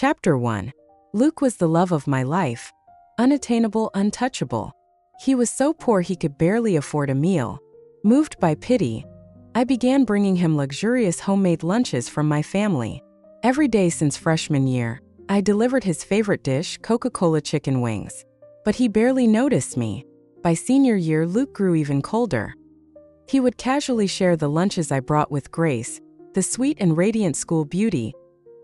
Chapter 1. Luke was the love of my life. Unattainable, untouchable. He was so poor he could barely afford a meal. Moved by pity, I began bringing him luxurious homemade lunches from my family. Every day since freshman year, I delivered his favorite dish, Coca-Cola chicken wings. But he barely noticed me. By senior year, Luke grew even colder. He would casually share the lunches I brought with Grace, the sweet and radiant school beauty,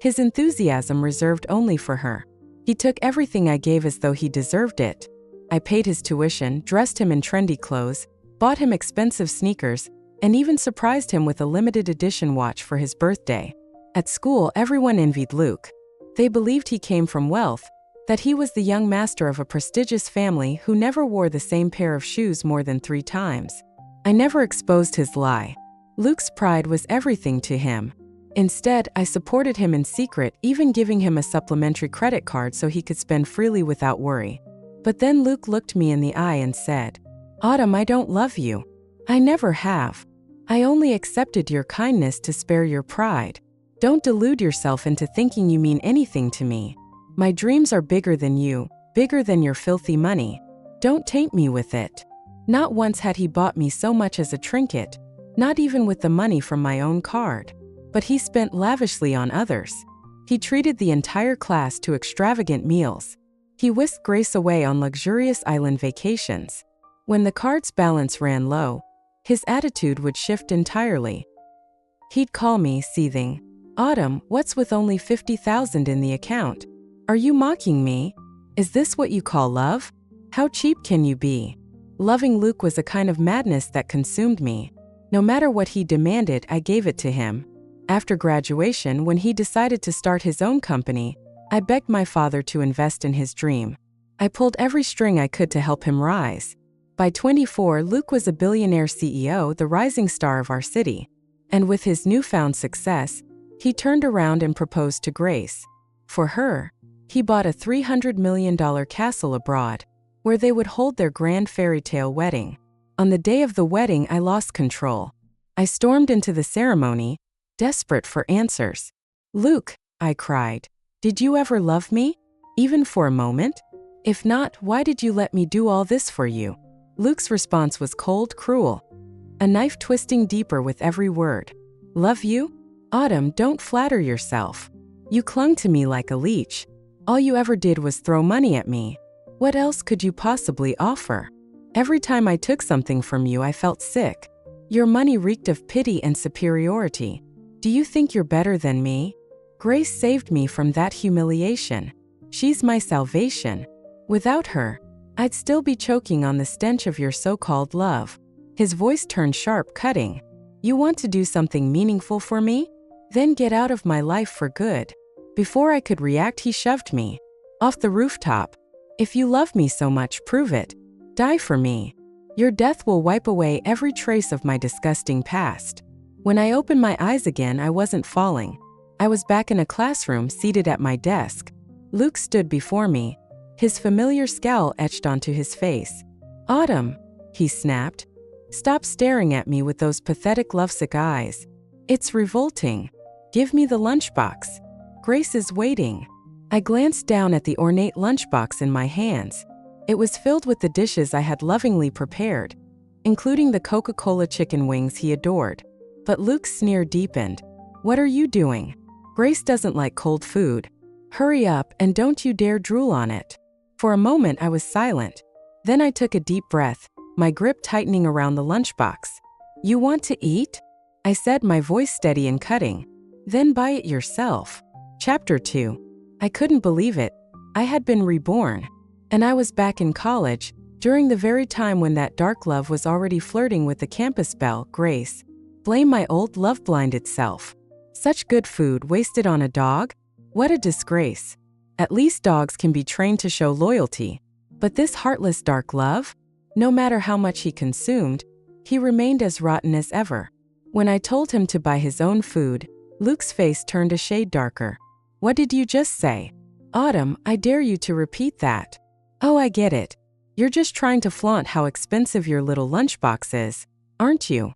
his enthusiasm reserved only for her. He took everything I gave as though he deserved it. I paid his tuition, dressed him in trendy clothes, bought him expensive sneakers, and even surprised him with a limited edition watch for his birthday. At school, everyone envied Luke. They believed he came from wealth, that he was the young master of a prestigious family who never wore the same pair of shoes more than 3 times. I never exposed his lie. Luke's pride was everything to him. Instead, I supported him in secret, even giving him a supplementary credit card so he could spend freely without worry. But then Luke looked me in the eye and said, "Autumn, I don't love you. I never have. I only accepted your kindness to spare your pride. Don't delude yourself into thinking you mean anything to me. My dreams are bigger than you, bigger than your filthy money. Don't taint me with it." Not once had he bought me so much as a trinket, not even with the money from my own card. But he spent lavishly on others. He treated the entire class to extravagant meals. He whisked Grace away on luxurious island vacations. When the card's balance ran low, his attitude would shift entirely. He'd call me, seething, "Autumn, what's with only 50,000 in the account? Are you mocking me? Is this what you call love? How cheap can you be?" Loving Luke was a kind of madness that consumed me. No matter what he demanded, I gave it to him. After graduation, when he decided to start his own company, I begged my father to invest in his dream. I pulled every string I could to help him rise. By 24, Luke was a billionaire CEO, the rising star of our city. And with his newfound success, he turned around and proposed to Grace. For her, he bought a $300 million castle abroad, where they would hold their grand fairy tale wedding. On the day of the wedding, I lost control. I stormed into the ceremony, desperate for answers. "Luke," I cried, "did you ever love me? Even for a moment? If not, why did you let me do all this for you?" Luke's response was cold, cruel. A knife twisting deeper with every word. "Love you? Autumn, don't flatter yourself. You clung to me like a leech. All you ever did was throw money at me. What else could you possibly offer? Every time I took something from you, I felt sick. Your money reeked of pity and superiority. Do you think you're better than me? Grace saved me from that humiliation. She's my salvation. Without her, I'd still be choking on the stench of your so-called love." His voice turned sharp, cutting. "You want to do something meaningful for me? Then get out of my life for good." Before I could react, he shoved me off the rooftop. "If you love me so much, prove it. Die for me. Your death will wipe away every trace of my disgusting past." When I opened my eyes again, I wasn't falling. I was back in a classroom, seated at my desk. Luke stood before me, his familiar scowl etched onto his face. "Autumn," he snapped. "Stop staring at me with those pathetic lovesick eyes. It's revolting. Give me the lunchbox. Grace is waiting." I glanced down at the ornate lunchbox in my hands. It was filled with the dishes I had lovingly prepared, including the Coca-Cola chicken wings he adored. But Luke's sneer deepened. "What are you doing? Grace doesn't like cold food. Hurry up and don't you dare drool on it." For a moment I was silent. Then I took a deep breath, my grip tightening around the lunchbox. "You want to eat?" I said, my voice steady and cutting. "Then buy it yourself." Chapter 2. I couldn't believe it. I had been reborn. And I was back in college, during the very time when that dark love was already flirting with the campus belle, Grace. Blame my old love-blinded self. Such good food wasted on a dog? What a disgrace. At least dogs can be trained to show loyalty. But this heartless dark love? No matter how much he consumed, he remained as rotten as ever. When I told him to buy his own food, Luke's face turned a shade darker. "What did you just say?" "Autumn, I dare you to repeat that." "Oh, I get it. You're just trying to flaunt how expensive your little lunchbox is, aren't you?"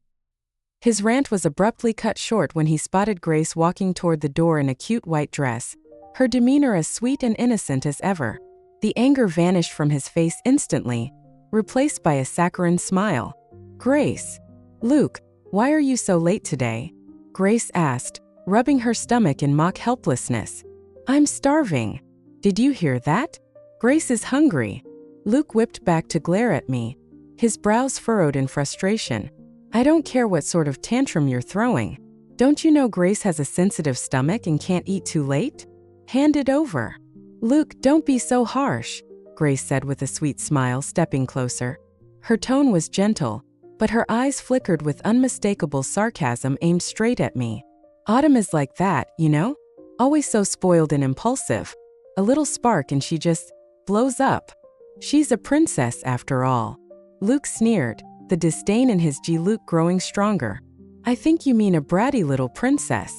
His rant was abruptly cut short when he spotted Grace walking toward the door in a cute white dress, her demeanor as sweet and innocent as ever. The anger vanished from his face instantly, replaced by a saccharine smile. "Grace." "Luke, why are you so late today?" Grace asked, rubbing her stomach in mock helplessness. "I'm starving." "Did you hear that? Grace is hungry." Luke whipped back to glare at me, his brows furrowed in frustration. "I don't care what sort of tantrum you're throwing. Don't you know Grace has a sensitive stomach and can't eat too late? Hand it over." "Luke, don't be so harsh," Grace said with a sweet smile, stepping closer. Her tone was gentle, but her eyes flickered with unmistakable sarcasm aimed straight at me. "Autumn is like that, you know? Always so spoiled and impulsive. A little spark and she just blows up. She's a princess after all." Luke sneered, the disdain in his Luke growing stronger. "I think you mean a bratty little princess.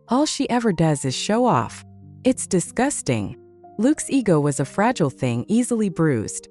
All she ever does is show off. It's disgusting." Luke's ego was a fragile thing, easily bruised.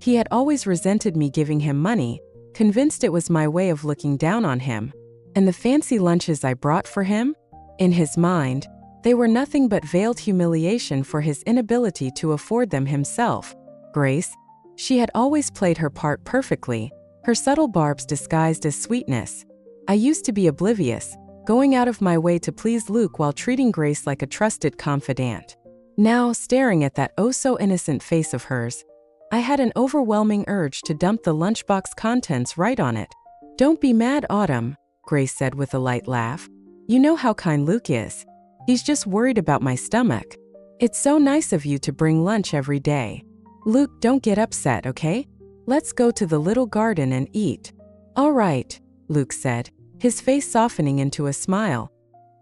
He had always resented me giving him money, convinced it was my way of looking down on him. And the fancy lunches I brought for him? In his mind, they were nothing but veiled humiliation for his inability to afford them himself. Grace, she had always played her part perfectly, her subtle barbs disguised as sweetness. I used to be oblivious, going out of my way to please Luke while treating Grace like a trusted confidant. Now, staring at that oh-so-innocent face of hers, I had an overwhelming urge to dump the lunchbox contents right on it. "Don't be mad, Autumn," Grace said with a light laugh. "You know how kind Luke is. He's just worried about my stomach. It's so nice of you to bring lunch every day. Luke, don't get upset, okay? Let's go to the little garden and eat." "All right," Luke said, his face softening into a smile.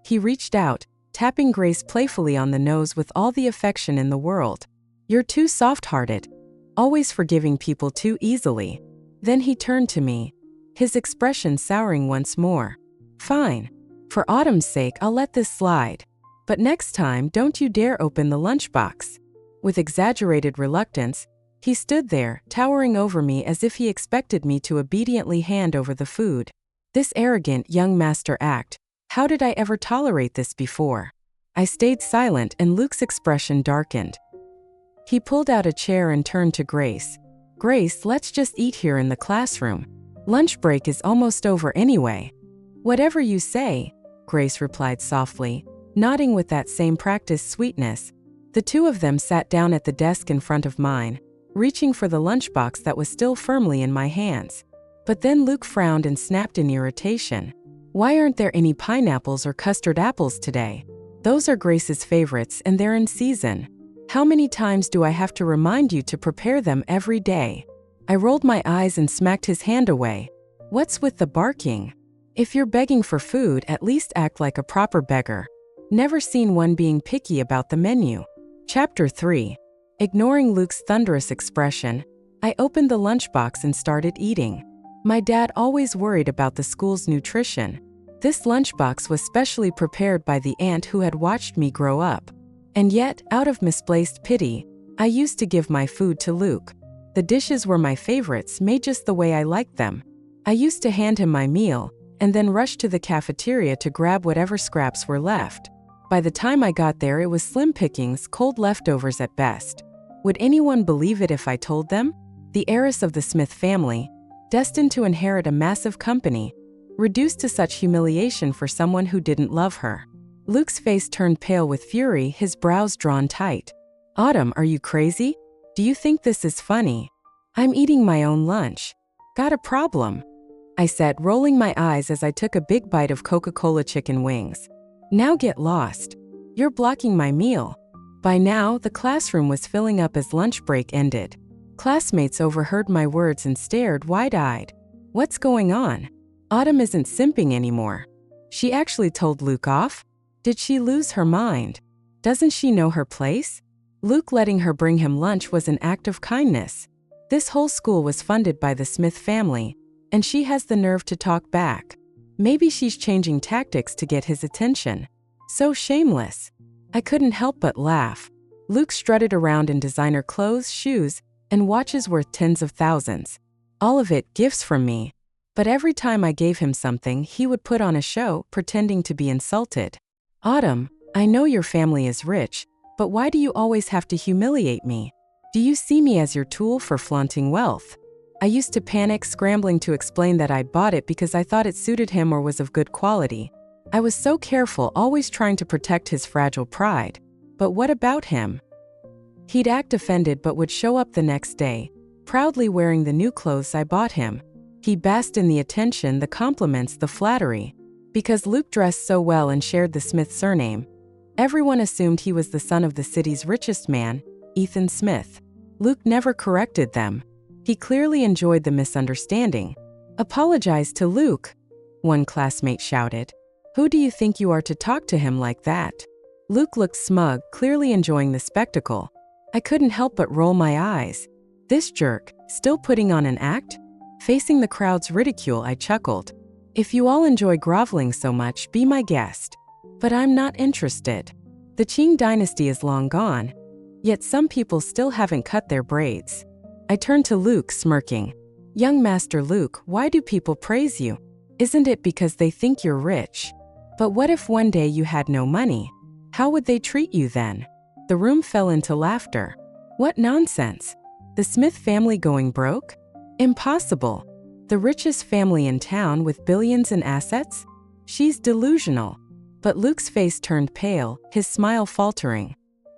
He reached out, tapping Grace playfully on the nose with all the affection in the world. "You're too soft-hearted, always forgiving people too easily." Then he turned to me, his expression souring once more. "Fine. For Autumn's sake, I'll let this slide. But next time, don't you dare open the lunchbox." With exaggerated reluctance, he stood there, towering over me as if he expected me to obediently hand over the food. This arrogant young master act. How did I ever tolerate this before? I stayed silent and Luke's expression darkened. He pulled out a chair and turned to Grace. "Grace, let's just eat here in the classroom. Lunch break is almost over anyway." "Whatever you say," Grace replied softly, nodding with that same practiced sweetness. The two of them sat down at the desk in front of mine, reaching for the lunchbox that was still firmly in my hands. But then Luke frowned and snapped in irritation. "Why aren't there any pineapples or custard apples today? Those are Grace's favorites and they're in season. How many times do I have to remind you to prepare them every day?" I rolled my eyes and smacked his hand away. "What's with the barking? If you're begging for food, at least act like a proper beggar. Never seen one being picky about the menu." Chapter 3. Ignoring Luke's thunderous expression, I opened the lunchbox and started eating. My dad always worried about the school's nutrition. This lunchbox was specially prepared by the aunt who had watched me grow up. And yet, out of misplaced pity, I used to give my food to Luke. The dishes were my favorites, made just the way I liked them. I used to hand him my meal, and then rush to the cafeteria to grab whatever scraps were left. By the time I got there, it was slim pickings, cold leftovers at best. Would anyone believe it if I told them? The heiress of the Smith family, destined to inherit a massive company, reduced to such humiliation for someone who didn't love her. Luke's face turned pale with fury, his brows drawn tight. "Autumn, are you crazy? Do you think this is funny? I'm eating my own lunch. Got a problem?" I said, rolling my eyes as I took a big bite of Coca-Cola chicken wings. "Now get lost. You're blocking my meal." By now, the classroom was filling up as lunch break ended. Classmates overheard my words and stared wide-eyed. "What's going on? Autumn isn't simping anymore. She actually told Luke off? Did she lose her mind? Doesn't she know her place?" Luke letting her bring him lunch was an act of kindness. This whole school was funded by the Smith family, and she has the nerve to talk back. Maybe she's changing tactics to get his attention. So shameless. I couldn't help but laugh. Luke strutted around in designer clothes, shoes, and watches worth tens of thousands. All of it gifts from me. But every time I gave him something, he would put on a show, pretending to be insulted. "Autumn, I know your family is rich, But why do you always have to humiliate me? Do you see me as your tool for flaunting wealth? I used to panic, scrambling to explain that I'd bought it because I thought it suited him or was of good quality. I was so careful, always trying to protect his fragile pride. But what about him? He'd act offended but would show up the next day, proudly wearing the new clothes I bought him. He basked in the attention, the compliments, the flattery. Because Luke dressed so well and shared the Smith surname, everyone assumed he was the son of the city's richest man, Ethan Smith. Luke never corrected them. He clearly enjoyed the misunderstanding. "Apologize to Luke," one classmate shouted. "Who do you think you are to talk to him like that?" Luke looked smug, clearly enjoying the spectacle. I couldn't help but roll my eyes. This jerk, still putting on an act? Facing the crowd's ridicule, I chuckled. "If you all enjoy groveling so much, be my guest." But I'm not interested. The Qing dynasty is long gone, yet some people still haven't cut their braids. I turned to Luke, smirking. "Young Master Luke, why do people praise you? Isn't it because they think you're rich? But what if one day you had no money? How would they treat you then?" The room fell into laughter. What nonsense! The Smith family going broke? Impossible. The richest family in town with billions in assets? She's delusional. But Luke's face turned pale, his smile faltering.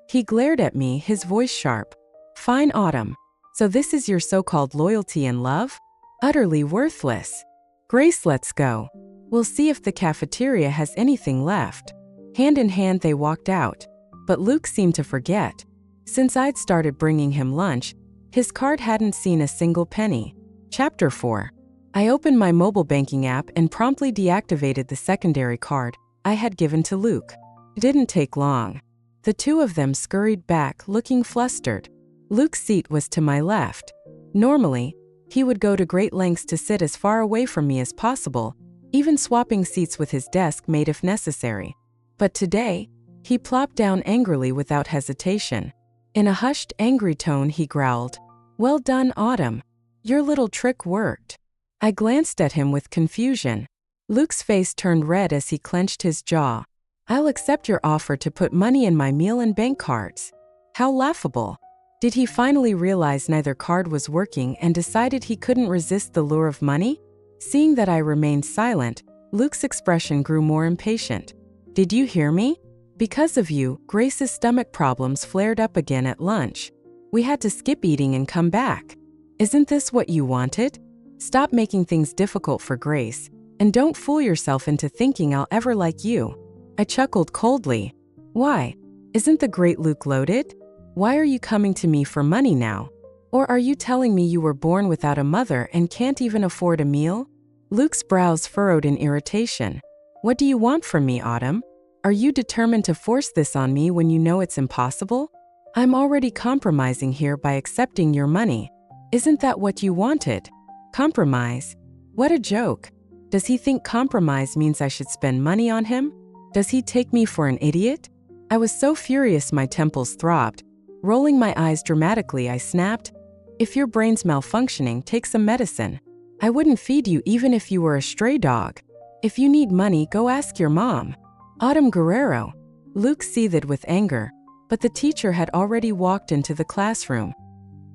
He glared at me, his voice sharp. "Fine, Autumn. So this is your so-called loyalty and love? Utterly worthless. Grace, let's go. We'll see if the cafeteria has anything left." Hand in hand they walked out. But Luke seemed to forget. Since I'd started bringing him lunch, his card hadn't seen a single penny. Chapter 4. I opened my mobile banking app and promptly deactivated the secondary card I had given to Luke. It didn't take long. The two of them scurried back, looking flustered. Luke's seat was to my left. Normally, he would go to great lengths to sit as far away from me as possible, even swapping seats with his desk mate if necessary. But today, he plopped down angrily without hesitation. In a hushed, angry tone, he growled, "Well done, Autumn. Your little trick worked." I glanced at him with confusion. Luke's face turned red as he clenched his jaw. "I'll accept your offer to put money in my meal and bank cards." How laughable. Did he finally realize neither card was working and decided he couldn't resist the lure of money? Seeing that I remained silent, Luke's expression grew more impatient. "Did you hear me? Because of you, Grace's stomach problems flared up again at lunch. We had to skip eating and come back. Isn't this what you wanted? Stop making things difficult for Grace, and don't fool yourself into thinking I'll ever like you." I chuckled coldly. "Why? Isn't the great Luke loaded? Why are you coming to me for money now? Or are you telling me you were born without a mother and can't even afford a meal?" Luke's brows furrowed in irritation. "What do you want from me, Autumn? Are you determined to force this on me when you know it's impossible? I'm already compromising here by accepting your money. Isn't that what you wanted? Compromise? What a joke. Does he think compromise means I should spend money on him? Does he take me for an idiot?" I was so furious my temples throbbed. Rolling my eyes dramatically, I snapped, "If your brain's malfunctioning, take some medicine. I wouldn't feed you even if you were a stray dog. If you need money, go ask your mom." "Autumn Guerrero." Luke seethed with anger, but the teacher had already walked into the classroom.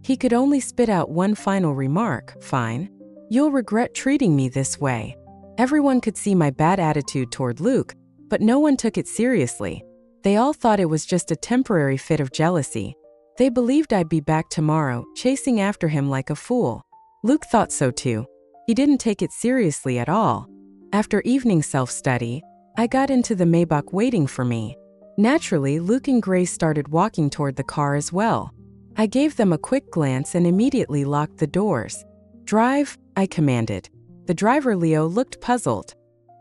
He could only spit out one final remark, "Fine. You'll regret treating me this way." Everyone could see my bad attitude toward Luke, but no one took it seriously. They all thought it was just a temporary fit of jealousy. They believed I'd be back tomorrow, chasing after him like a fool. Luke thought so too. He didn't take it seriously at all. After evening self-study, I got into the Maybach waiting for me. Naturally, Luke and Grace started walking toward the car as well. I gave them a quick glance and immediately locked the doors. "Drive," I commanded. The driver, Leo, looked puzzled.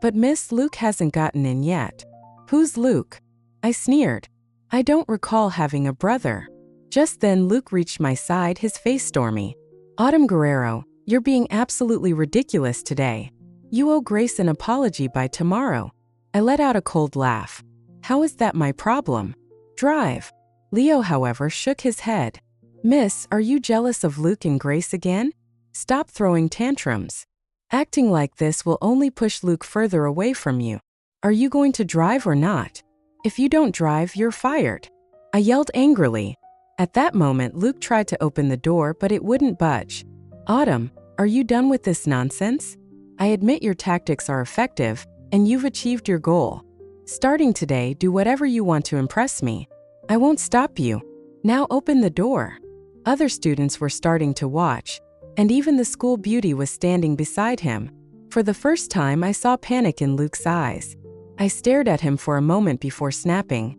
"But Miss, Luke hasn't gotten in yet." "Who's Luke?" I sneered. "I don't recall having a brother." Just then Luke reached my side, his face stormy. "Autumn Guerrero, you're being absolutely ridiculous today. You owe Grace an apology by tomorrow." I let out a cold laugh. "How is that my problem? Drive." Leo, however, shook his head. "Miss, are you jealous of Luke and Grace again? Stop throwing tantrums. Acting like this will only push Luke further away from you. Are you going to drive or not? If you don't drive, you're fired." I yelled angrily. At that moment, Luke tried to open the door, but it wouldn't budge. Autumn, are you done with this nonsense? I admit your tactics are effective, and you've achieved your goal. Starting today, do whatever you want to impress me. I won't stop you. Now open the door. Other students were starting to watch, and even the school beauty was standing beside him. For the first time, I saw panic in Luke's eyes. I stared at him for a moment before snapping.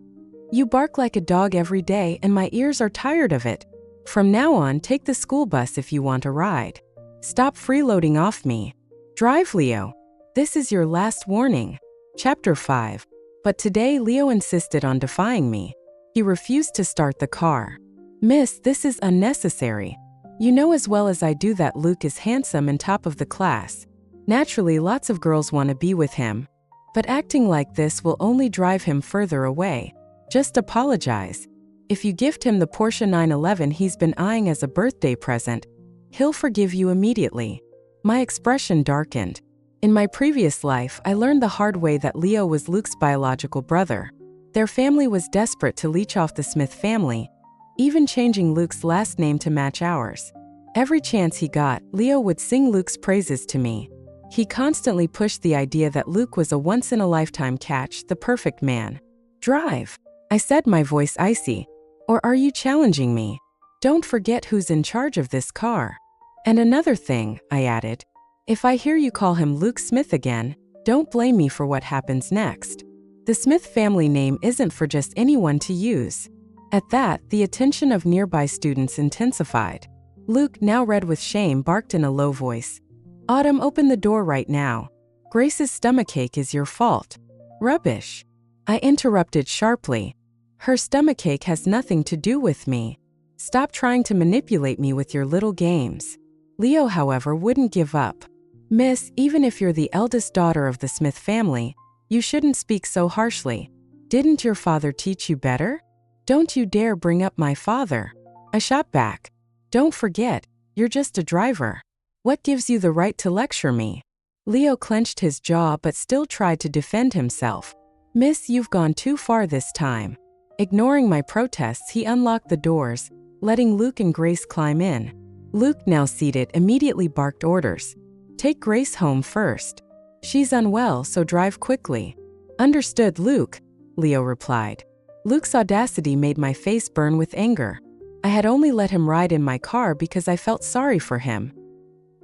You bark like a dog every day, and my ears are tired of it. From now on, take the school bus if you want a ride. Stop freeloading off me. Drive, Leo. This is your last warning. Chapter 5. But today, Leo insisted on defying me. He refused to start the car. Miss, this is unnecessary. You know as well as I do that Luke is handsome and top of the class. Naturally, lots of girls want to be with him. But acting like this will only drive him further away. Just apologize. If you gift him the Porsche 911 he's been eyeing as a birthday present, he'll forgive you immediately. My expression darkened. In my previous life, I learned the hard way that Leo was Luke's biological brother. Their family was desperate to leech off the Smith family, even changing Luke's last name to match ours. Every chance he got, Leo would sing Luke's praises to me. He constantly pushed the idea that Luke was a once-in-a-lifetime catch, the perfect man. Drive, I said, my voice icy. Or are you challenging me? Don't forget who's in charge of this car. And another thing, I added. If I hear you call him Luke Smith again, don't blame me for what happens next. The Smith family name isn't for just anyone to use. At that, the attention of nearby students intensified. Luke, now red with shame, barked in a low voice. Autumn, open the door right now. Grace's stomachache is your fault. Rubbish. I interrupted sharply. Her stomachache has nothing to do with me. Stop trying to manipulate me with your little games. Leo, however, wouldn't give up. Miss, even if you're the eldest daughter of the Smith family, you shouldn't speak so harshly. Didn't your father teach you better? Don't you dare bring up my father. I shot back. Don't forget, you're just a driver. What gives you the right to lecture me? Leo clenched his jaw but still tried to defend himself. Miss, you've gone too far this time. Ignoring my protests, he unlocked the doors, letting Luke and Grace climb in. Luke, now seated, immediately barked orders. Take Grace home first. She's unwell, so drive quickly. Understood, Luke, Leo replied. Luke's audacity made my face burn with anger. I had only let him ride in my car because I felt sorry for him.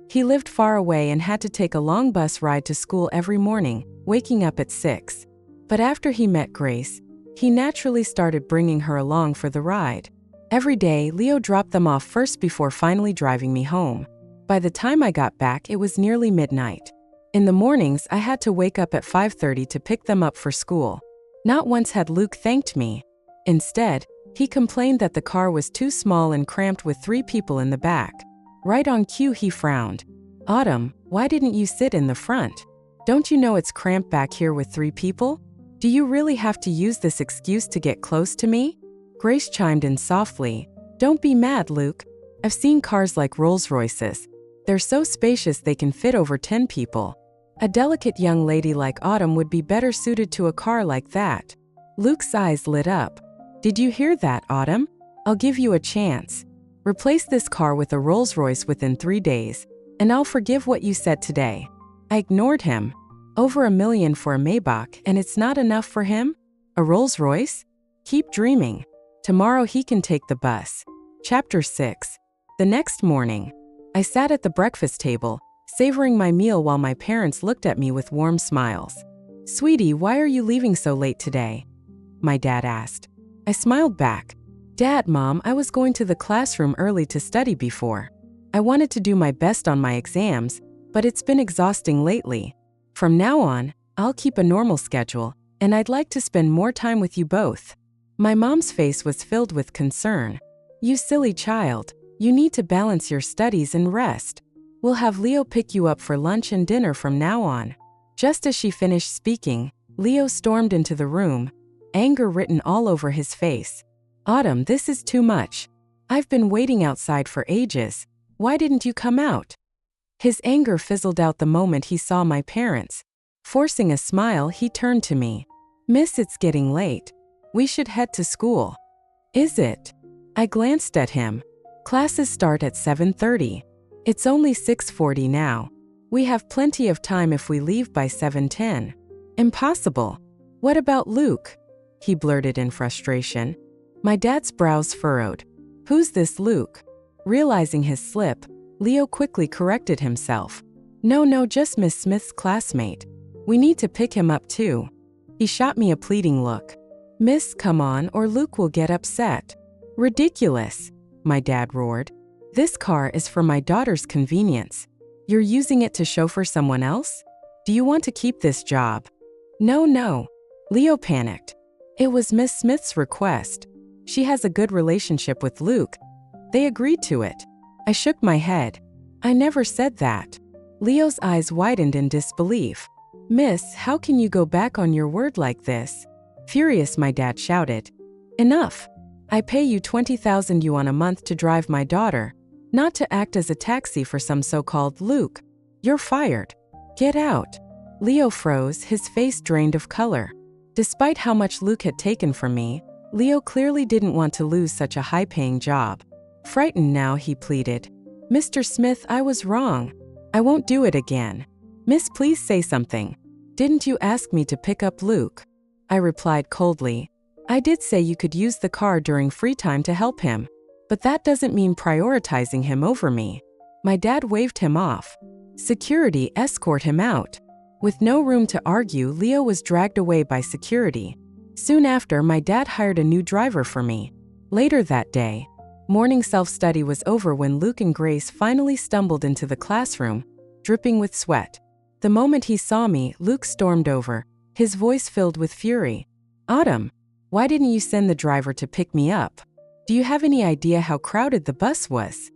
He lived far away and had to take a long bus ride to school every morning, waking up at 6. But after he met Grace, he naturally started bringing her along for the ride. Every day, Leo dropped them off first before finally driving me home. By the time I got back, it was nearly midnight. In the mornings, I had to wake up at 5:30 to pick them up for school. Not once had Luke thanked me. Instead, he complained that the car was too small and cramped with 3 people in the back. Right on cue, he frowned. Autumn, why didn't you sit in the front? Don't you know it's cramped back here with 3 people? Do you really have to use this excuse to get close to me? Grace chimed in softly. Don't be mad, Luke. I've seen cars like Rolls-Royces. They're so spacious they can fit over 10 people. A delicate young lady like Autumn would be better suited to a car like that. Luke's eyes lit up. Did you hear that, Autumn? I'll give you a chance. Replace this car with a Rolls-Royce within 3 days, and I'll forgive what you said today. I ignored him. Over $1 million for a Maybach, and it's not enough for him? A Rolls-Royce? Keep dreaming. Tomorrow he can take the bus. Chapter 6. The next morning, I sat at the breakfast table, savoring my meal while my parents looked at me with warm smiles. Sweetie, why are you leaving so late today? My dad asked. I smiled back. Dad, Mom, I was going to the classroom early to study before. I wanted to do my best on my exams, but it's been exhausting lately. From now on, I'll keep a normal schedule, and I'd like to spend more time with you both. My mom's face was filled with concern. You silly child, you need to balance your studies and rest. We'll have Leo pick you up for lunch and dinner from now on. Just as she finished speaking, Leo stormed into the room, anger written all over his face. Autumn, this is too much. I've been waiting outside for ages. Why didn't you come out? His anger fizzled out the moment he saw my parents. Forcing a smile, he turned to me. Miss, it's getting late. We should head to school. Is it? I glanced at him. Classes start at 7:30. It's only 6:40 now. We have plenty of time if we leave by 7:10. Impossible. What about Luke? He blurted in frustration. My dad's brows furrowed. Who's this Luke? Realizing his slip, Leo quickly corrected himself. No, just Miss Smith's classmate. We need to pick him up too. He shot me a pleading look. Miss, come on, or Luke will get upset. Ridiculous, my dad roared. This car is for my daughter's convenience. You're using it to chauffeur someone else? Do you want to keep this job? No. Leo panicked. It was Miss Smith's request. She has a good relationship with Luke. They agreed to it. I shook my head. I never said that. Leo's eyes widened in disbelief. Miss, how can you go back on your word like this? Furious, my dad shouted. Enough. I pay you 20,000 yuan a month to drive my daughter, not to act as a taxi for some so-called Luke. You're fired. Get out. Leo froze, his face drained of color. Despite how much Luke had taken from me, Leo clearly didn't want to lose such a high-paying job. Frightened now, he pleaded. Mr. Smith, I was wrong. I won't do it again. Miss, please say something. Didn't you ask me to pick up Luke? I replied coldly. I did say you could use the car during free time to help him, but that doesn't mean prioritizing him over me. My dad waved him off. Security, escort him out. With no room to argue, Leo was dragged away by security. Soon after, my dad hired a new driver for me. Later that day, morning self-study was over when Luke and Grace finally stumbled into the classroom, dripping with sweat. The moment he saw me, Luke stormed over, his voice filled with fury. Autumn, why didn't you send the driver to pick me up? Do you have any idea how crowded the bus was?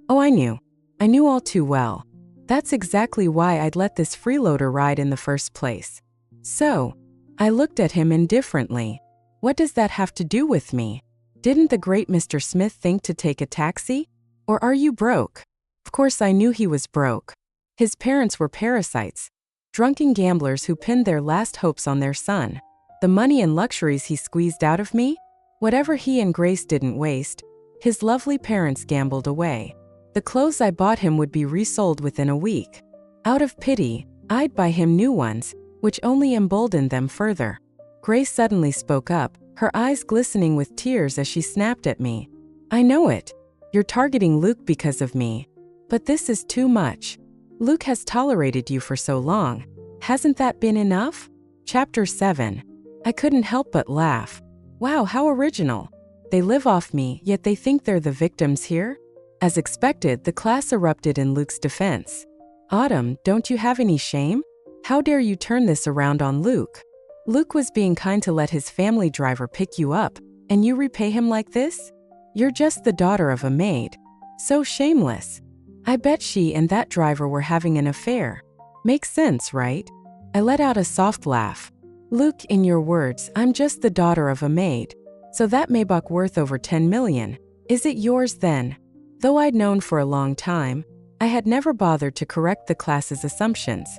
Oh, I knew. I knew all too well. That's exactly why I'd let this freeloader ride in the first place. So, I looked at him indifferently. What does that have to do with me? Didn't the great Mr. Smith think to take a taxi? Or are you broke? Of course I knew he was broke. His parents were parasites, drunken gamblers who pinned their last hopes on their son. The money and luxuries he squeezed out of me? Whatever he and Grace didn't waste, his lovely parents gambled away. The clothes I bought him would be resold within a week. Out of pity, I'd buy him new ones, which only emboldened them further. Grace suddenly spoke up, her eyes glistening with tears as she snapped at me. I know it. You're targeting Luke because of me. But this is too much. Luke has tolerated you for so long. Hasn't that been enough? Chapter 7. I couldn't help but laugh. Wow, how original. They live off me, yet they think they're the victims here? As expected, the class erupted in Luke's defense. Autumn, don't you have any shame? How dare you turn this around on Luke? Luke was being kind to let his family driver pick you up, and you repay him like this? You're just the daughter of a maid. So shameless. I bet she and that driver were having an affair. Makes sense, right? I let out a soft laugh. Luke, in your words, I'm just the daughter of a maid. So that Maybach worth over 10 million. Is it yours then? Though I'd known for a long time, I had never bothered to correct the class's assumptions.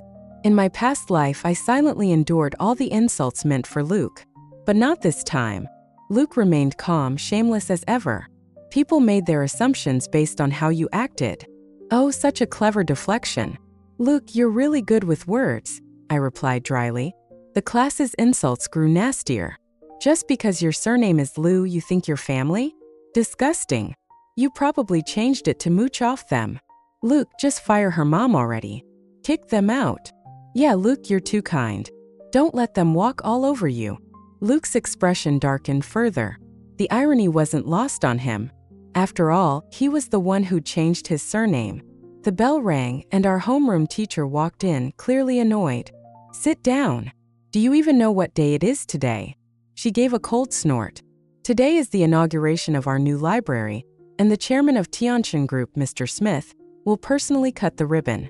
In my past life, I silently endured all the insults meant for Luke. But not this time. Luke remained calm, shameless as ever. People made their assumptions based on how you acted. Oh, such a clever deflection. Luke, you're really good with words, I replied dryly. The class's insults grew nastier. Just because your surname is Liu, you think you're family? Disgusting. You probably changed it to mooch off them. Luke, just fire her mom already. Kick them out. Yeah, Luke, you're too kind. Don't let them walk all over you. Luke's expression darkened further. The irony wasn't lost on him. After all, he was the one who changed his surname. The bell rang, and our homeroom teacher walked in, clearly annoyed. Sit down. Do you even know what day it is today? She gave a cold snort. Today is the inauguration of our new library, and the chairman of Tianjin Group, Mr. Smith, will personally cut the ribbon.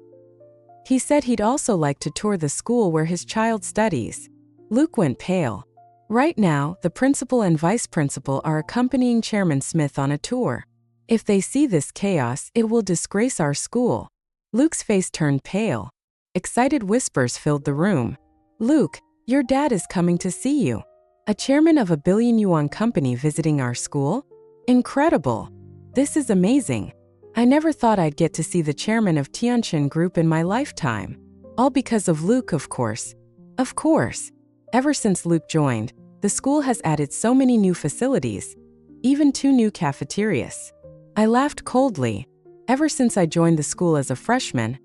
He said he'd also like to tour the school where his child studies. Luke went pale. Right now, the principal and vice principal are accompanying Chairman Smith on a tour. If they see this chaos, it will disgrace our school. Luke's face turned pale. Excited whispers filled the room. Luke, your dad is coming to see you. A chairman of a billion-yuan company visiting our school? Incredible! This is amazing. I never thought I'd get to see the chairman of Tianjin Group in my lifetime. All because of Luke, of course. Of course. Ever since Luke joined, the school has added so many new facilities, even 2 new cafeterias. I laughed coldly. Ever since I joined the school as a freshman,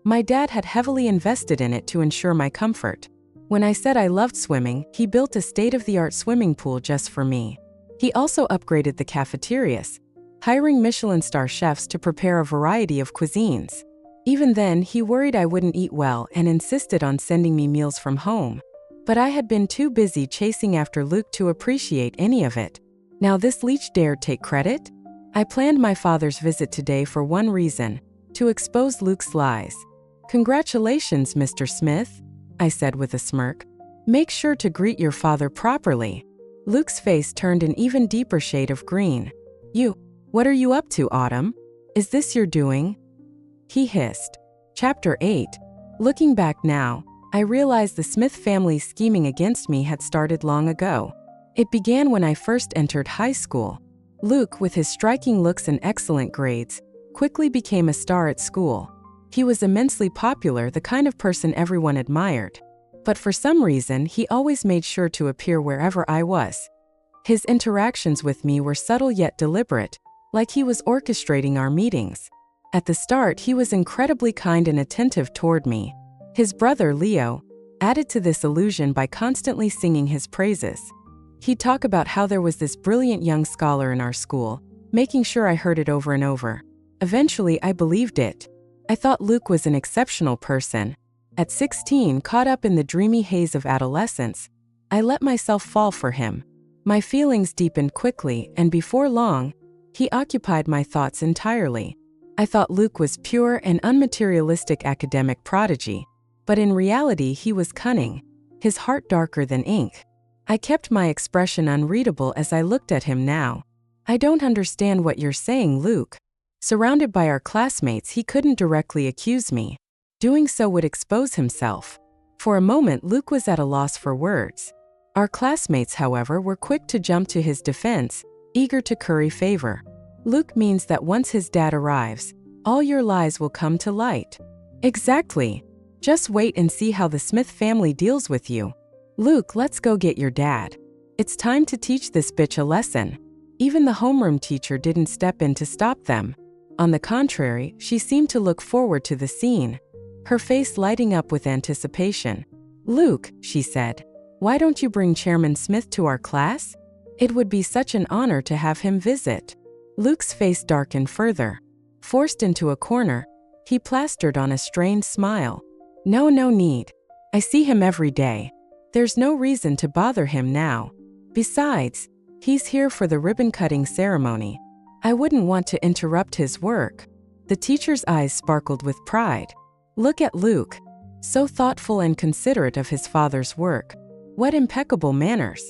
my dad had heavily invested in it to ensure my comfort. When I said I loved swimming, he built a state-of-the-art swimming pool just for me. He also upgraded the cafeterias, hiring Michelin star chefs to prepare a variety of cuisines. Even then, he worried I wouldn't eat well and insisted on sending me meals from home. But I had been too busy chasing after Luke to appreciate any of it. Now this leech dared take credit? I planned my father's visit today for one reason: to expose Luke's lies. "Congratulations, Mr. Smith," I said with a smirk. "Make sure to greet your father properly." Luke's face turned an even deeper shade of green. What are you up to, Autumn? Is this your doing?" he hissed. Chapter 8. Looking back now, I realized the Smith family's scheming against me had started long ago. It began when I first entered high school. Luke, with his striking looks and excellent grades, quickly became a star at school. He was immensely popular, the kind of person everyone admired. But for some reason, he always made sure to appear wherever I was. His interactions with me were subtle yet deliberate, like he was orchestrating our meetings. At the start, he was incredibly kind and attentive toward me. His brother, Leo, added to this illusion by constantly singing his praises. He'd talk about how there was this brilliant young scholar in our school, making sure I heard it over and over. Eventually, I believed it. I thought Luke was an exceptional person. At 16, caught up in the dreamy haze of adolescence, I let myself fall for him. My feelings deepened quickly, and before long, he occupied my thoughts entirely. I thought Luke was pure and unmaterialistic academic prodigy, but in reality he was cunning, his heart darker than ink. I kept my expression unreadable as I looked at him now. "I don't understand what you're saying, Luke." Surrounded by our classmates, he couldn't directly accuse me. Doing so would expose himself. For a moment, Luke was at a loss for words. Our classmates, however, were quick to jump to his defense, eager to curry favor. "Luke means that once his dad arrives, all your lies will come to light." "Exactly. Just wait and see how the Smith family deals with you. Luke, let's go get your dad. It's time to teach this bitch a lesson." Even the homeroom teacher didn't step in to stop them. On the contrary, she seemed to look forward to the scene, her face lighting up with anticipation. "Luke," she said, "why don't you bring Chairman Smith to our class? It would be such an honor to have him visit." Luke's face darkened further. Forced into a corner, he plastered on a strained smile. No need. I see him every day. There's no reason to bother him now. Besides, he's here for the ribbon-cutting ceremony. I wouldn't want to interrupt his work." The teacher's eyes sparkled with pride. "Look at Luke. So thoughtful and considerate of his father's work. What impeccable manners.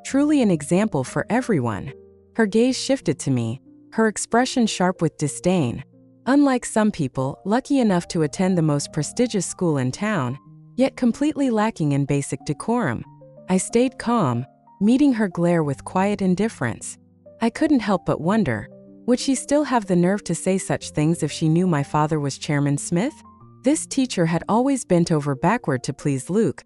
Truly an example for everyone." Her gaze shifted to me, her expression sharp with disdain. Unlike some people, lucky enough to attend the most prestigious school in town, yet completely lacking in basic decorum, I stayed calm, meeting her glare with quiet indifference. I couldn't help but wonder, would she still have the nerve to say such things if she knew my father was Chairman Smith? This teacher had always bent over backward to please Luke,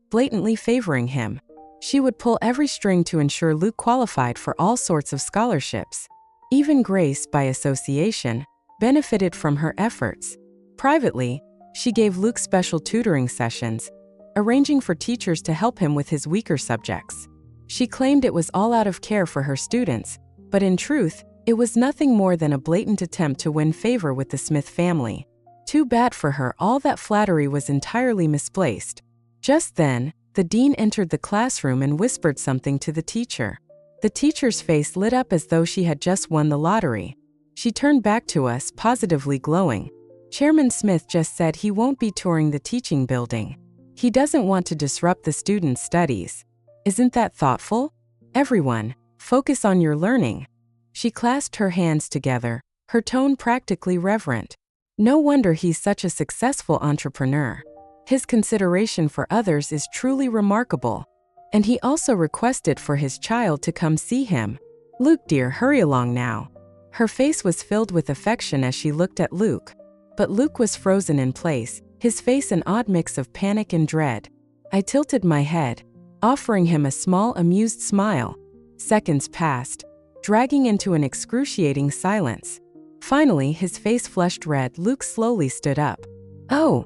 blatantly favoring him. She would pull every string to ensure Luke qualified for all sorts of scholarships. Even Grace, by association, benefited from her efforts. Privately, she gave Luke special tutoring sessions, arranging for teachers to help him with his weaker subjects. She claimed it was all out of care for her students, but in truth, it was nothing more than a blatant attempt to win favor with the Smith family. Too bad for her, all that flattery was entirely misplaced. Just then, the dean entered the classroom and whispered something to the teacher. The teacher's face lit up as though she had just won the lottery. She turned back to us, positively glowing. "Chairman Smith just said he won't be touring the teaching building. He doesn't want to disrupt the students' studies. Isn't that thoughtful? Everyone, focus on your learning." She clasped her hands together, her tone practically reverent. No wonder he's such a successful entrepreneur. His consideration for others is truly remarkable. And he also requested for his child to come see him. Luke dear, hurry along now. Her face was filled with affection as she looked at Luke. But Luke was frozen in place, his face an odd mix of panic and dread. I tilted my head, offering him a small, amused smile. Seconds passed, dragging into an excruciating silence. Finally, his face flushed red. Luke slowly stood up. Oh!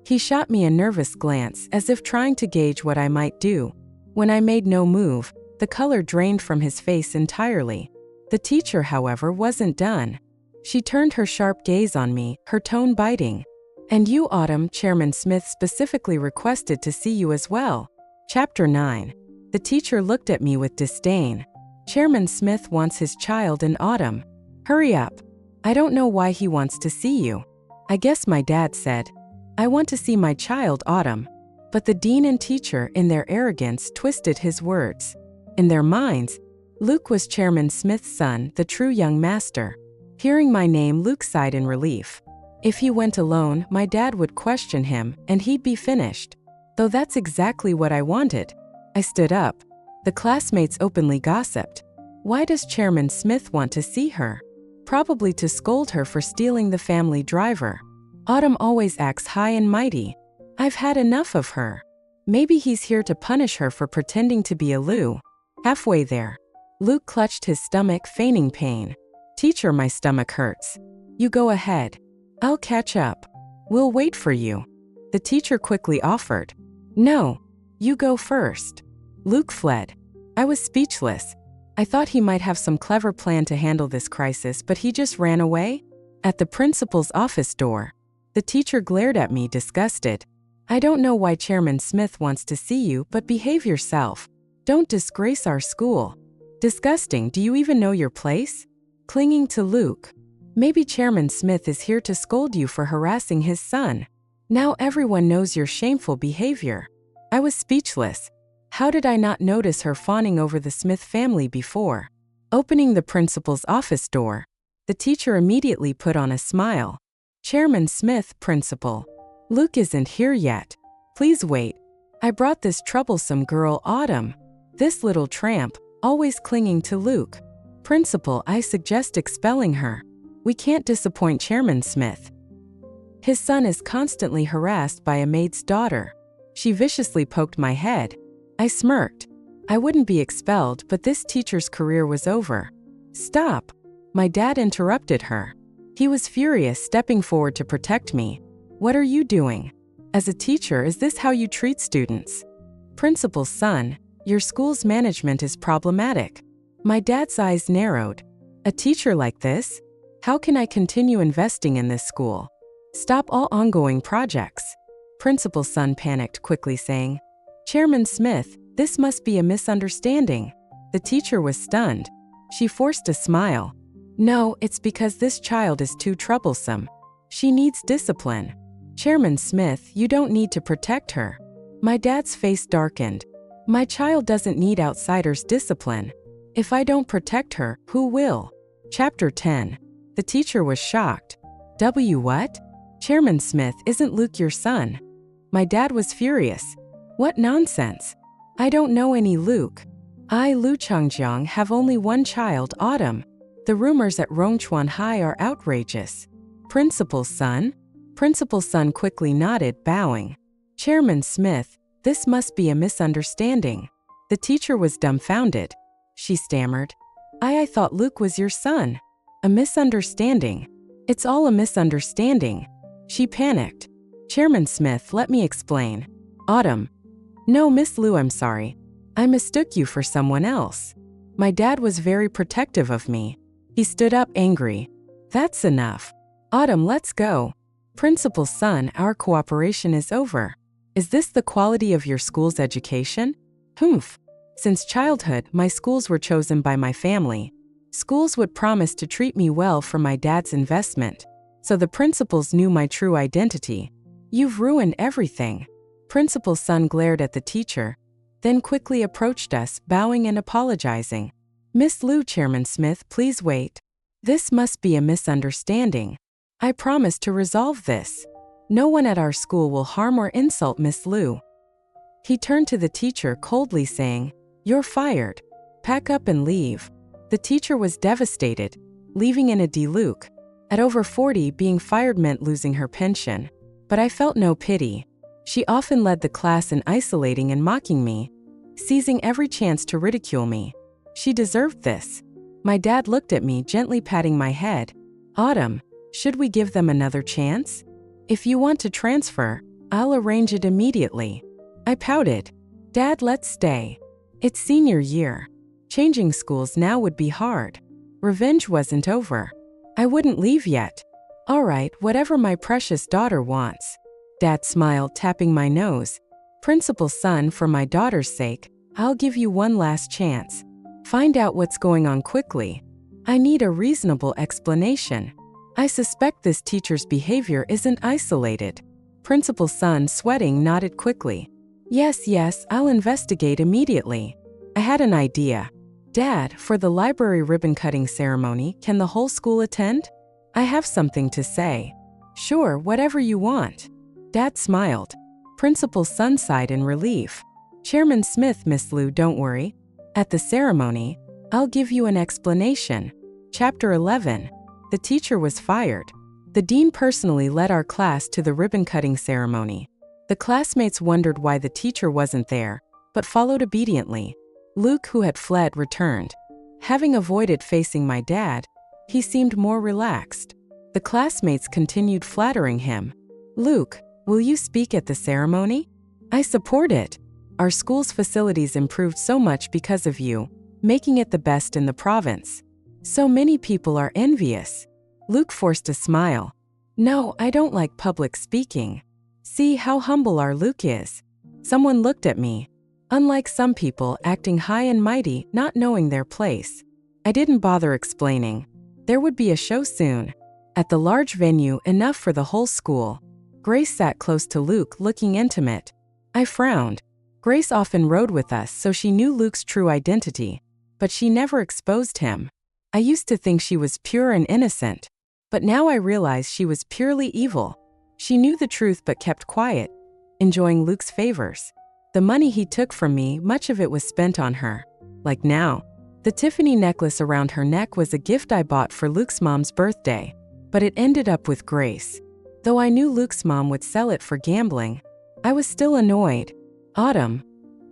He shot me a nervous glance, as if trying to gauge what I might do. When I made no move, the color drained from his face entirely. The teacher, however, wasn't done. She turned her sharp gaze on me, her tone biting. And you, Autumn, Chairman Smith specifically requested to see you as well. Chapter 9. The teacher looked at me with disdain. Chairman Smith wants his child in Autumn. Hurry up. I don't know why he wants to see you. I guess my dad said. I want to see my child, Autumn. But the dean and teacher, in their arrogance, twisted his words. In their minds, Luke was Chairman Smith's son, the true young master. Hearing my name, Luke sighed in relief. If he went alone, my dad would question him, and he'd be finished. Though that's exactly what I wanted. I stood up. The classmates openly gossiped. Why does Chairman Smith want to see her? Probably to scold her for stealing the family driver. Autumn always acts high and mighty. I've had enough of her. Maybe he's here to punish her for pretending to be a Lou. Halfway there, Luke clutched his stomach, feigning pain. Teacher, my stomach hurts. You go ahead. I'll catch up. We'll wait for you. The teacher quickly offered. No, you go first. Luke fled. I was speechless. I thought he might have some clever plan to handle this crisis, but he just ran away? At the principal's office door, the teacher glared at me, disgusted. I don't know why Chairman Smith wants to see you, but behave yourself. Don't disgrace our school. Disgusting, do you even know your place? Clinging to Luke. Maybe Chairman Smith is here to scold you for harassing his son. Now everyone knows your shameful behavior. I was speechless. How did I not notice her fawning over the Smith family before? Opening the principal's office door, the teacher immediately put on a smile. Chairman Smith, principal. Luke isn't here yet. Please wait. I brought this troublesome girl, Autumn. This little tramp, always clinging to Luke. Principal, I suggest expelling her. We can't disappoint Chairman Smith. His son is constantly harassed by a maid's daughter. She viciously poked my head. I smirked. I wouldn't be expelled, but this teacher's career was over. Stop! My dad interrupted her. He was furious, stepping forward to protect me. What are you doing? As a teacher, is this how you treat students? Principal's son, your school's management is problematic. My dad's eyes narrowed. A teacher like this? How can I continue investing in this school? Stop all ongoing projects. Principal's son panicked, quickly saying, Chairman Smith, this must be a misunderstanding. The teacher was stunned. She forced a smile. No, it's because this child is too troublesome. She needs discipline. Chairman Smith, you don't need to protect her. My dad's face darkened. My child doesn't need outsiders' discipline. If I don't protect her, who will? Chapter 10. The teacher was shocked. What? Chairman Smith, isn't Luke your son? My dad was furious. What nonsense. I don't know any Luke. I, Lu Changjiang, have only one child, Autumn. The rumors at Rongchuan High are outrageous. Principal's son? Principal's son quickly nodded, bowing. Chairman Smith, this must be a misunderstanding. The teacher was dumbfounded. She stammered. I thought Luke was your son. A misunderstanding. It's all a misunderstanding. She panicked. Chairman Smith, let me explain. Autumn. No, Miss Lu, I'm sorry. I mistook you for someone else. My dad was very protective of me. He stood up, angry. That's enough. Autumn, let's go. Principal's son, our cooperation is over. Is this the quality of your school's education? Humph. Since childhood, my schools were chosen by my family. Schools would promise to treat me well for my dad's investment. So the principals knew my true identity. You've ruined everything. Principal's son glared at the teacher, then quickly approached us, bowing and apologizing. Miss Lu, Chairman Smith, please wait. This must be a misunderstanding. I promise to resolve this. No one at our school will harm or insult Miss Lu. He turned to the teacher coldly saying, "You're fired. Pack up and leave." The teacher was devastated, leaving in a Luke. At over 40, being fired meant losing her pension. But I felt no pity. She often led the class in isolating and mocking me, seizing every chance to ridicule me. She deserved this. My dad looked at me, gently patting my head. "Autumn, should we give them another chance? If you want to transfer, I'll arrange it immediately." I pouted. "Dad, let's stay. It's senior year. Changing schools now would be hard. Revenge wasn't over. I wouldn't leave yet." "All right, whatever my precious daughter wants." Dad smiled, tapping my nose. "Principal's son, for my daughter's sake, I'll give you one last chance. Find out what's going on quickly. I need a reasonable explanation. I suspect this teacher's behavior isn't isolated." Principal's son, sweating, nodded quickly. Yes, I'll investigate immediately." I had an idea. "Dad, for the library ribbon-cutting ceremony, can the whole school attend? I have something to say." "Sure, whatever you want." Dad smiled. Principal's son sighed in relief. "Chairman Smith, Miss Liu, don't worry. At the ceremony, I'll give you an explanation." Chapter 11. The teacher was fired. The dean personally led our class to the ribbon-cutting ceremony. The classmates wondered why the teacher wasn't there, but followed obediently. Luke, who had fled, returned. Having avoided facing my dad, he seemed more relaxed. The classmates continued flattering him. "Luke, will you speak at the ceremony? I support it. Our school's facilities improved so much because of you, making it the best in the province. So many people are envious." Luke forced a smile. "No, I don't like public speaking. See how humble our Luke is." Someone looked at me. Unlike some people, acting high and mighty, not knowing their place. I didn't bother explaining. There would be a show soon. At the large venue, enough for the whole school. Grace sat close to Luke, looking intimate. I frowned. Grace often rode with us, so she knew Luke's true identity, but she never exposed him. I used to think she was pure and innocent, but now I realize she was purely evil. She knew the truth but kept quiet, enjoying Luke's favors. The money he took from me, much of it was spent on her. Like now. The Tiffany necklace around her neck was a gift I bought for Luke's mom's birthday, but it ended up with Grace. Though I knew Luke's mom would sell it for gambling, I was still annoyed. "Autumn,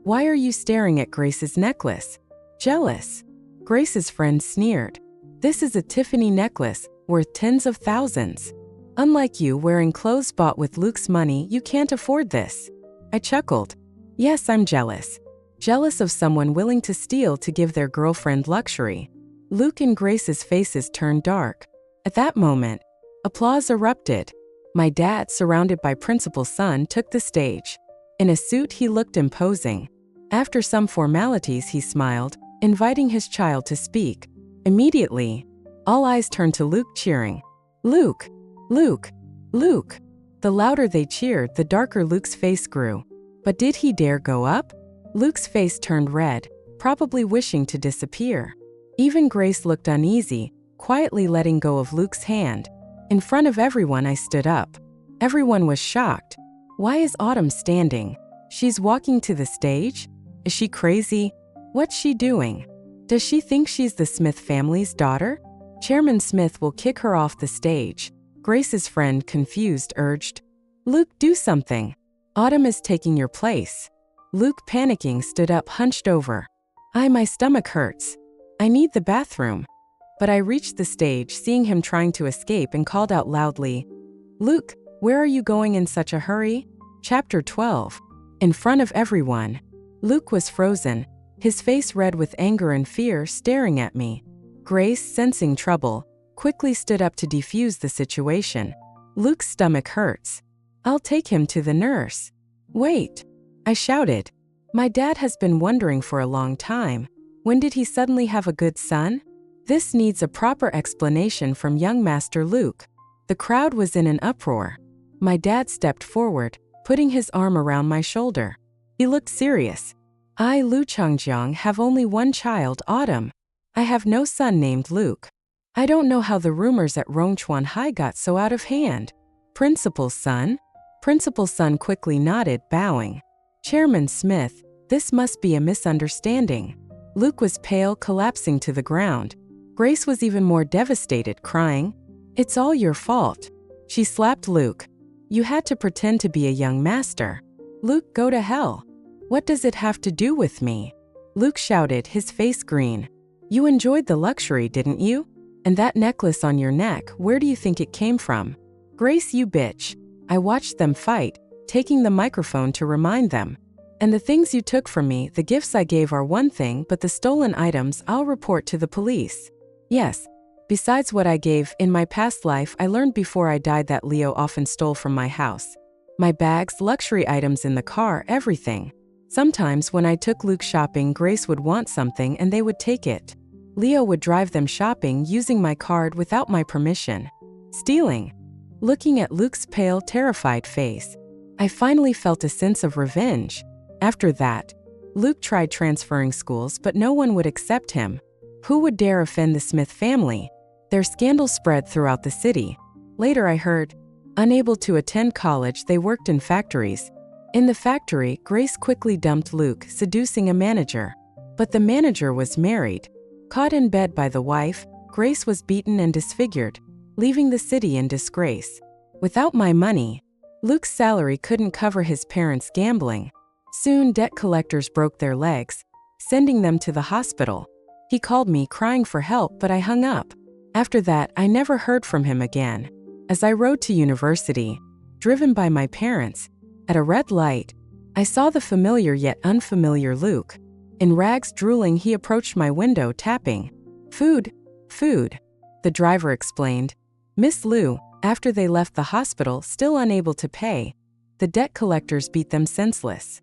why are you staring at Grace's necklace? Jealous?" Grace's friend sneered. "This is a Tiffany necklace, worth tens of thousands. Unlike you, wearing clothes bought with Luke's money, you can't afford this." I chuckled. "Yes, I'm jealous. Jealous of someone willing to steal to give their girlfriend luxury." Luke and Grace's faces turned dark. At that moment, applause erupted. My dad, surrounded by Principal's son, took the stage. In a suit, he looked imposing. After some formalities, he smiled, inviting his child to speak. Immediately, all eyes turned to Luke, cheering. "Luke! Luke! Luke!" The louder they cheered, the darker Luke's face grew. But did he dare go up? Luke's face turned red, probably wishing to disappear. Even Grace looked uneasy, quietly letting go of Luke's hand. In front of everyone, I stood up. Everyone was shocked. Why is Autumn standing? She's walking to the stage? Is she crazy? What's she doing? Does she think she's the Smith family's daughter? Chairman Smith will kick her off the stage. Grace's friend, confused, urged. "Luke, do something. Autumn is taking your place." Luke, panicking, stood up, hunched over. My stomach hurts. I need the bathroom." But I reached the stage, seeing him trying to escape, and called out loudly, "Luke, where are you going in such a hurry?" Chapter 12. In front of everyone. Luke was frozen, his face red with anger and fear, staring at me. Grace, sensing trouble, quickly stood up to defuse the situation. "Luke's stomach hurts. I'll take him to the nurse." "Wait," I shouted. "My dad has been wondering for a long time. When did he suddenly have a good son? This needs a proper explanation from young Master Luke." The crowd was in an uproar. My dad stepped forward, putting his arm around my shoulder. He looked serious. "I, Lu Changjiang, have only one child, Autumn. I have no son named Luke. I don't know how the rumors at Rongchuan High got so out of hand." "Principal's son?" Principal's son quickly nodded, bowing. Chairman Smith, this must be a misunderstanding. Luke was pale, collapsing to the ground. Grace was even more devastated, crying, "It's all your fault." She slapped Luke. "You had to pretend to be a young master." "Luke, go to hell. What does it have to do with me?" Luke shouted, his face green. "You enjoyed the luxury, didn't you? And that necklace on your neck, where do you think it came from?" "Grace, you bitch. I watched them fight, taking the microphone to remind them. And the things you took from me, the gifts I gave are one thing, but the stolen items I'll report to the police. Yes. Besides what I gave, in my past life I learned before I died that Leo often stole from my house. My bags, luxury items in the car, everything. Sometimes when I took Luke shopping, Grace would want something and they would take it. Leo would drive them shopping using my card without my permission. Stealing." Looking at Luke's pale, terrified face, I finally felt a sense of revenge. After that, Luke tried transferring schools, but no one would accept him. Who would dare offend the Smith family? Their scandal spread throughout the city. Later I heard, unable to attend college, they worked in factories. In the factory, Grace quickly dumped Luke, seducing a manager. But the manager was married. Caught in bed by the wife, Grace was beaten and disfigured, leaving the city in disgrace. Without my money, Luke's salary couldn't cover his parents' gambling. Soon debt collectors broke their legs, sending them to the hospital. He called me crying for help, but I hung up. After that, I never heard from him again. As I rode to university, driven by my parents, at a red light, I saw the familiar yet unfamiliar Luke. In rags, drooling, he approached my window, tapping. "Food, food," the driver explained. "Miss Lou," after they left the hospital, still unable to pay, the debt collectors beat them senseless.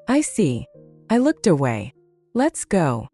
"I see." I looked away. "Let's go."